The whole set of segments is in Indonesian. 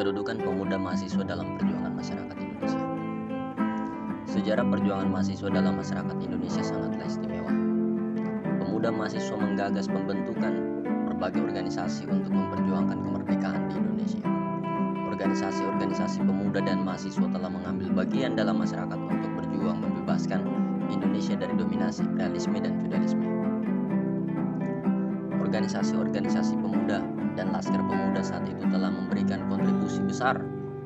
Kedudukan pemuda mahasiswa dalam perjuangan masyarakat Indonesia. Sejarah perjuangan mahasiswa dalam masyarakat Indonesia sangatlah istimewa. Pemuda mahasiswa menggagas pembentukan berbagai organisasi untuk memperjuangkan kemerdekaan di Indonesia. Organisasi-organisasi pemuda dan mahasiswa telah mengambil bagian dalam masyarakat untuk berjuang membebaskan Indonesia dari dominasi imperialisme dan feudalisme. Organisasi-organisasi pemuda dan laskar pemuda saat itu telah memberikan kontribusi besar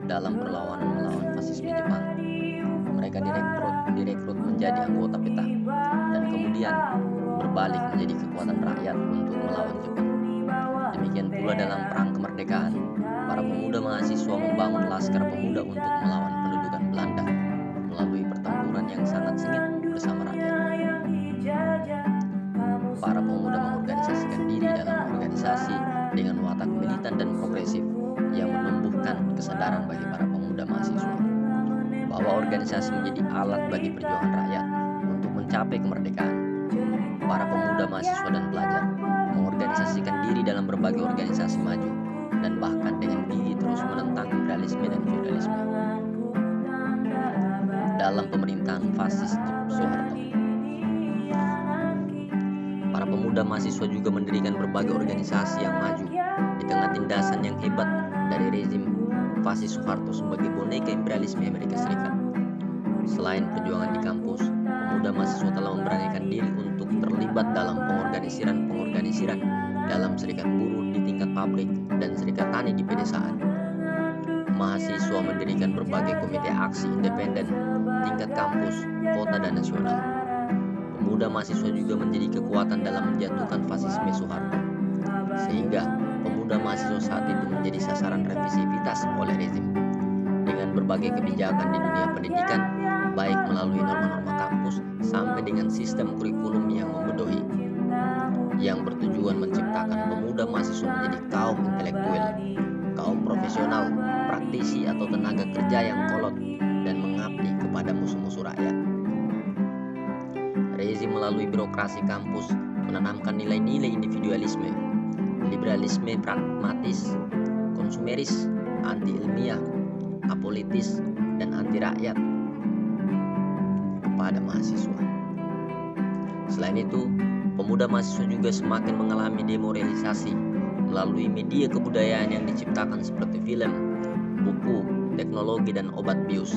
dalam perlawanan melawan fasisme Jepang. Mereka direkrut menjadi anggota PETA dan kemudian berbalik menjadi kekuatan rakyat untuk melawan Jepang. Demikian pula dalam perang kemerdekaan, para pemuda mahasiswa membangun laskar pemuda untuk melawan pendudukan Belanda melalui pertempuran yang sangat sengit bersama rakyat. Para pemuda mengorganisasikan diri dalam organisasi dengan watak militan dan progresif yang menumbuhkan kesadaran bagi para pemuda mahasiswa bahwa organisasi menjadi alat bagi perjuangan rakyat untuk mencapai kemerdekaan. Para pemuda mahasiswa dan pelajar mengorganisasikan diri dalam berbagai organisasi maju dan bahkan dengan gigih terus menentang imperialisme dan feudalisme dalam pemerintahan fasis Soeharto. Para pemuda mahasiswa juga mendirikan berbagai organisasi yang maju di tengah tindasan yang hebat dari rezim fasis Soeharto sebagai boneka imperialisme Amerika Serikat. Selain perjuangan di kampus, pemuda mahasiswa telah memberanikan diri untuk terlibat dalam pengorganisiran dalam serikat buruh di tingkat pabrik dan serikat tani di pedesaan. Mahasiswa mendirikan berbagai komite aksi independen tingkat kampus, kota, dan nasional. Pemuda mahasiswa juga menjadi kekuatan dalam menjatuhkan fasisme Soeharto, sehingga pemuda mahasiswa saat itu menjadi sasaran revisivitas oleh rezim dengan berbagai kebijakan di dunia pendidikan, baik melalui norma-norma kampus sampai dengan sistem kurikulum yang membodohi, yang bertujuan menciptakan pemuda mahasiswa menjadi kaum intelektual, kaum profesional, praktisi atau tenaga kerja yang kolot dan mengabdi kepada musuh-musuh rakyat. Rezim melalui birokrasi kampus menanamkan nilai-nilai individualisme, liberalisme pragmatis, konsumeris, anti-ilmiah, apolitis, dan anti-rakyat kepada mahasiswa. Selain itu, pemuda mahasiswa juga semakin mengalami demoralisasi melalui media kebudayaan yang diciptakan seperti film, buku, teknologi, dan obat bius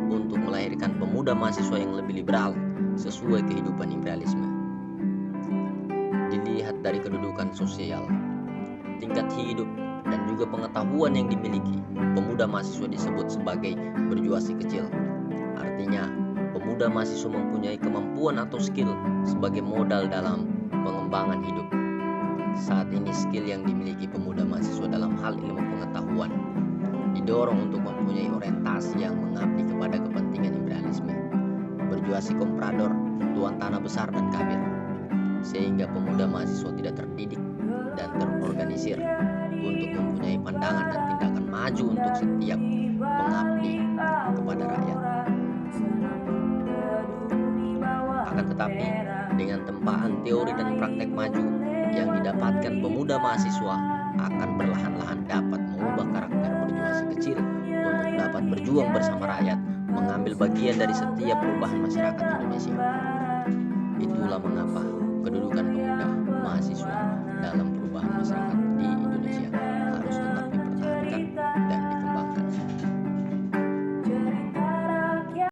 untuk melahirkan pemuda mahasiswa yang lebih liberal sesuai kehidupan imperialisme. Dilihat dari kedudukan sosial, tingkat hidup, dan juga pengetahuan yang dimiliki, pemuda mahasiswa disebut sebagai berjuasi kecil. Artinya, pemuda mahasiswa mempunyai kemampuan atau skill sebagai modal dalam pengembangan hidup. Saat ini skill yang dimiliki pemuda mahasiswa dalam hal ilmu pengetahuan didorong untuk mempunyai orientasi yang mengabdi kepada kepentingan imperialisme, berjuasi komprador, tuan tanah besar dan kabir, sehingga pemuda mahasiswa tidak terdidik dan terorganisir untuk mempunyai pandangan dan tindakan maju untuk setiap mengabdi kepada rakyat. Akan tetapi, dengan tempaan teori dan praktek maju yang didapatkan, pemuda mahasiswa akan perlahan-lahan dapat mengubah karakter berjuasi kecil untuk dapat berjuang bersama rakyat, mengambil bagian dari setiap perubahan masyarakat Indonesia. Itulah mengapa kedudukan pemuda mahasiswa dalam perubahan masyarakat